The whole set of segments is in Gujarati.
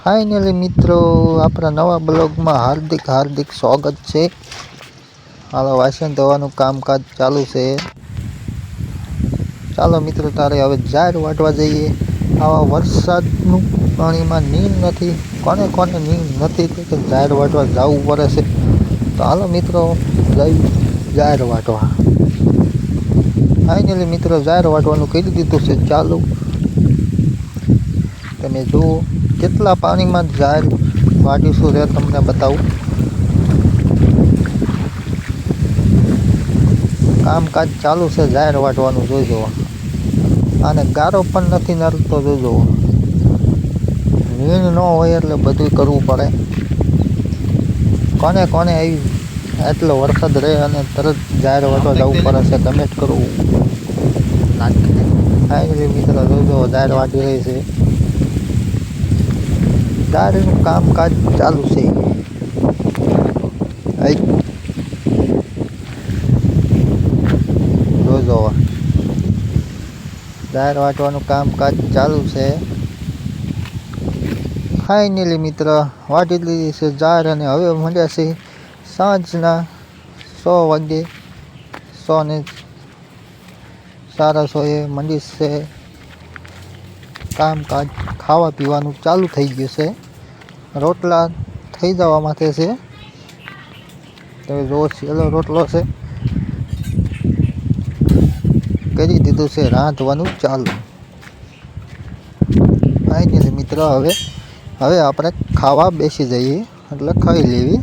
ફાઇનલી મિત્રો આપણા નવા બ્લોગમાં હાર્દિક સ્વાગત છે। હાલો વાસણ ધોવાનું કામકાજ ચાલુ છે। ચાલો મિત્રો તારે હવે ઝાડ વાટવા જઈએ। આવા વરસાદનું પાણીમાં નીર નથી, કોને કોને નીર નથી તો ઝાડ વાટવા જવું પડે છે। તો હાલો મિત્રો જઈ ઝાડ વાટવા। ફાઇનલી મિત્રો ઝાડ વાટવાનું કરી દીધું છે ચાલુ। તમે જુઓ કેટલા પાણીમાં ઝાડ વાટીશું રે તમને બતાવું। કામકાજ ચાલુ છે ઝાડ વાટવાનું જોજો। અને ગારો પણ નથી નડતો જોજો। નીણ ન હોય એટલે બધું કરવું પડે। કોને કોને આવી એટલો વરસાદ રહે અને તરત ઝાડ વાટવા જવું પડે છે કમેન્ટ કરવું। ફાઇનલી મિત્રો જોજો ઝાડ વાટી રહી છે। ઝાડનું કામકાજ ચાલુ છે। જોજો ઝાડ વાટવાનું કામકાજ ચાલુ છે। ફાઇનલી મિત્ર વાટી લીધી છે ઝાડ અને હવે મળ્યા છે સાંજના 100 વાગે। 100 ને 100 મંડી છે કામકાજ। ખાવા પીવાનું ચાલુ થઈ ગયું છે। રોટલા થઈ જવા માટે છે। તો રોજ છેલ્લો રોટલો છે કરી દીધું છે રાંધવાનું ચાલુ। ફાઇનલી મિત્ર હવે આપણે ખાવા બેસી જઈએ એટલે ખાઈ લેવી।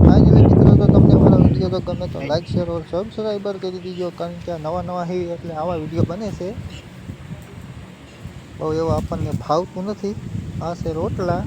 ફાઇનલી મિત્રો તો તમને મારો વિડીયો તો ગમે તો લાઈક શેર ઓર સબસ્ક્રાઈબર કરી દીજો, કારણ કે નવા હે એટલે આવા વિડીયો બને છે। બહુ એવું આપણને ફાવતું નથી। આ છે રોટલા।